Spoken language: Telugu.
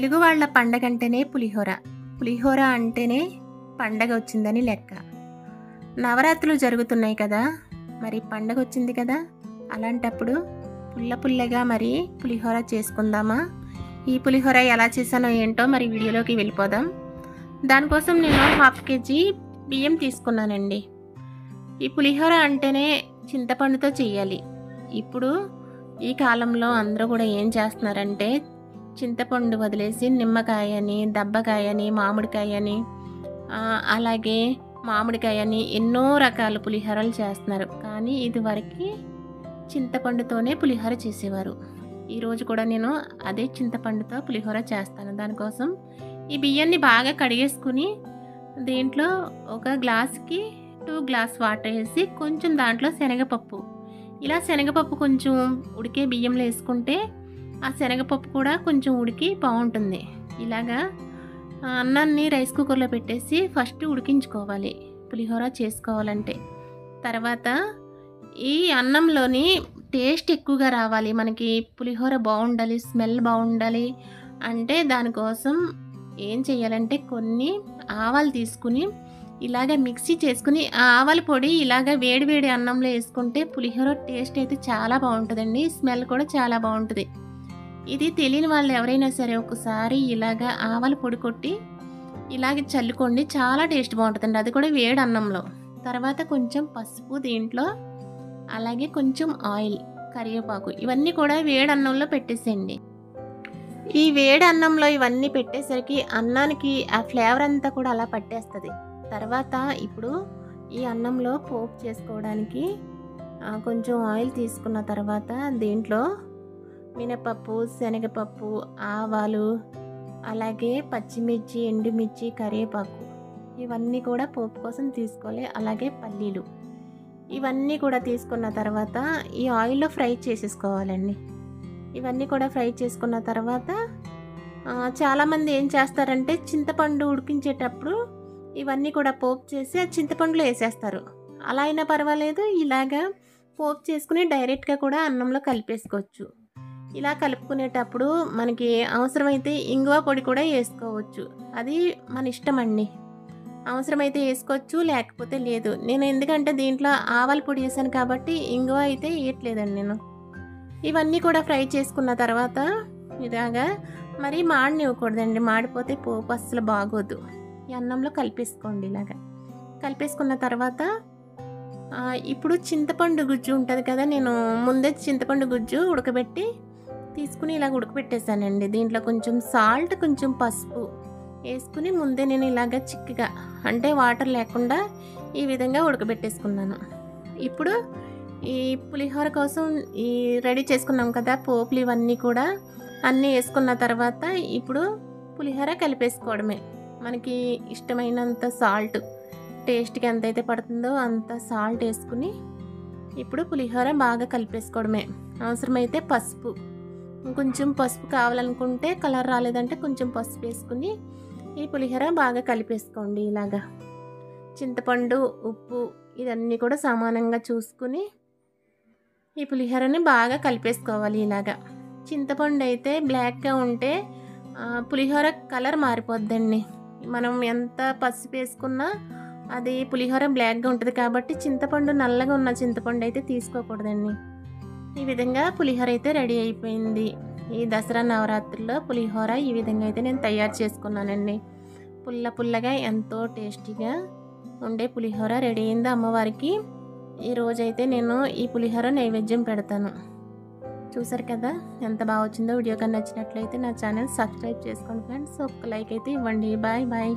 తెలుగు వాళ్ళ పండగంటేనే పులిహోర. పులిహోర అంటేనే పండగ వచ్చిందని లెక్క. నవరాత్రులు జరుగుతున్నాయి కదా, మరి పండగ వచ్చింది కదా, అలాంటప్పుడు పుల్ల పుల్లగా మరి పులిహోర చేసుకుందామా? ఈ పులిహోర ఎలా చేశానో ఏంటో మరి వీడియోలోకి వెళ్ళిపోదాం. దానికోసం నేను 1/2 kg బియ్యం తీసుకున్నానండి. ఈ పులిహోర అంటేనే చింతపండుతో చేయాలి. ఇప్పుడు ఈ కాలంలో అందరూ కూడా ఏం చేస్తున్నారంటే చింతపండు వదిలేసి నిమ్మకాయని, దబ్బకాయని, మామిడికాయని, అలాగే మామిడికాయని ఎన్నో రకాల పులిహోరలు చేస్తున్నారు. కానీ ఇదివరకు చింతపండుతోనే పులిహోర చేసేవారు. ఈరోజు కూడా నేను అదే చింతపండుతో పులిహోర చేస్తాను. దానికోసం ఈ బియ్యాన్ని బాగా కడిగేసుకుని దీంట్లో ఒక గ్లాస్కి 2 గ్లాస్ వాటర్ వేసి కొంచెం దాంట్లో శనగపప్పు, ఇలా శనగపప్పు కొంచెం ఉడికే బియ్యంలో వేసుకుంటే ఆ శనగపప్పు కూడా కొంచెం ఉడికి బాగుంటుంది. ఇలాగా అన్నాన్ని రైస్ కుక్కర్లో పెట్టేసి ఫస్ట్ ఉడికించుకోవాలి పులిహోర చేసుకోవాలంటే. తర్వాత ఈ అన్నంలోని టేస్ట్ ఎక్కువగా రావాలి, మనకి పులిహోర బాగుండాలి, స్మెల్ బాగుండాలి అంటే దానికోసం ఏం చేయాలంటే కొన్ని ఆవాలు తీసుకుని ఇలాగ మిక్సీ చేసుకుని ఆ ఆవాల పొడి ఇలాగ వేడి వేడి అన్నంలో వేసుకుంటే పులిహోర టేస్ట్ అయితే చాలా బాగుంటుందండి. స్మెల్ కూడా చాలా బాగుంటుంది. ఇది తెలియని వాళ్ళు ఎవరైనా సరే ఒకసారి ఇలాగ ఆవాల పొడి కొట్టి ఇలాగ చల్లుకోండి, చాలా టేస్ట్ బాగుంటుందండి, అది కూడా వేడి అన్నంలో. తర్వాత కొంచెం పసుపు దీంట్లో, అలాగే కొంచెం ఆయిల్, కరివేపాకు, ఇవన్నీ కూడా వేడి అన్నంలో పెట్టేసేయండి. ఈ వేడి అన్నంలో ఇవన్నీ పెట్టేసరికి అన్నానికి ఆ ఫ్లేవర్ అంతా కూడా అలా పట్టేస్తుంది. తర్వాత ఇప్పుడు ఈ అన్నంలో పోపు చేసుకోవడానికి కొంచెం ఆయిల్ తీసుకున్న తర్వాత దీంట్లో మినపప్పు, శనగపప్పు, ఆవాలు, అలాగే పచ్చిమిర్చి, ఎండుమిర్చి, కరివేపాకు, ఇవన్నీ కూడా పోపు కోసం తీసుకోవాలి. అలాగే పల్లీలు, ఇవన్నీ కూడా తీసుకున్న తర్వాత ఈ ఆయిల్లో ఫ్రై చేసేసుకోవాలండి. ఇవన్నీ కూడా ఫ్రై చేసుకున్న తర్వాత చాలామంది ఏం చేస్తారంటే చింతపండు ఉడికించేటప్పుడు ఇవన్నీ కూడా పోపు చేసి ఆ చింతపండులో వేసేస్తారు. అలా అయినా పర్వాలేదు, ఇలాగా పోపు చేసుకుని డైరెక్ట్గా కూడా అన్నంలో కలిపేసుకోవచ్చు. ఇలా కలుపుకునేటప్పుడు మనకి అవసరమైతే ఇంగువ పొడి కూడా వేసుకోవచ్చు, అది మన ఇష్టం అండి. అవసరమైతే వేసుకోవచ్చు, లేకపోతే లేదు. నేను ఎందుకంటే దీంట్లో ఆవాల పొడి వేసాను కాబట్టి ఇంగువ అయితే వేయట్లేదండి నేను. ఇవన్నీ కూడా ఫ్రై చేసుకున్న తర్వాత ఇలాగా మరి మాడనివ్వకూడదండి, మాడిపోతే పోపు అస్సలు బాగోదు. ఈ అన్నంలో కలిపేసుకోండి. ఇలాగా కలిపేసుకున్న తర్వాత ఇప్పుడు చింతపండు గుజ్జు ఉంటుంది కదా, నేను ముందే చింతపండు గుజ్జు ఉడకబెట్టి తీసుకుని ఇలాగ ఉడకబెట్టేసానండి. దీంట్లో కొంచెం సాల్ట్, కొంచెం పసుపు వేసుకుని ముందే నేను ఇలాగ చిక్కగా అంటే వాటర్ లేకుండా ఈ విధంగా ఉడకబెట్టేసుకున్నాను. ఇప్పుడు ఈ పులిహోర కోసం ఈ రెడీ చేసుకున్నాం కదా పోపులు, ఇవన్నీ కూడా అన్నీ వేసుకున్న తర్వాత ఇప్పుడు పులిహోర కలిపేసుకోవడమే. మనకి ఇష్టమైనంత సాల్ట్, టేస్ట్కి ఎంతైతే పడుతుందో అంత సాల్ట్ వేసుకుని ఇప్పుడు పులిహోర బాగా కలిపేసుకోవడమే. అవసరమైతే పసుపు, కొంచెం పసుపు కావాలనుకుంటే, కలర్ రాలేదంటే కొంచెం పసుపు వేసుకుని ఈ పులిహోర బాగా కలిపేసుకోండి. ఇలాగా చింతపండు, ఉప్పు ఇవన్నీ కూడా సమానంగా చూసుకుని ఈ పులిహోరని బాగా కలిపేసుకోవాలి. ఇలాగా చింతపండు అయితే బ్లాక్గా ఉంటే పులిహోర కలర్ మారిపోద్దండి. మనం ఎంత పసుపు వేసుకున్నా అది పులిహోర బ్లాక్గా ఉంటుంది కాబట్టి చింతపండు నల్లగా ఉన్న చింతపండు అయితే తీసుకోకూడదండి. ఈ విధంగా పులిహోర అయితే రెడీ అయిపోయింది. ఈ దసరా నవరాత్రుల్లో పులిహోర ఈ విధంగా అయితే నేను తయారు చేసుకున్నానండి. పుల్ల పుల్లగా ఎంతో టేస్టీగా ఉండే పులిహోర రెడీ అయింది అమ్మవారికి. ఈరోజైతే నేను ఈ పులిహోర నైవేద్యం పెడతాను. చూసారు కదా ఎంత బాగా వచ్చిందో. వీడియో కన్నా నచ్చినట్లయితే నా ఛానల్ సబ్స్క్రైబ్ చేసుకోండి ఫ్రెండ్స్. ఒక లైక్ అయితే ఇవ్వండి. Bye bye.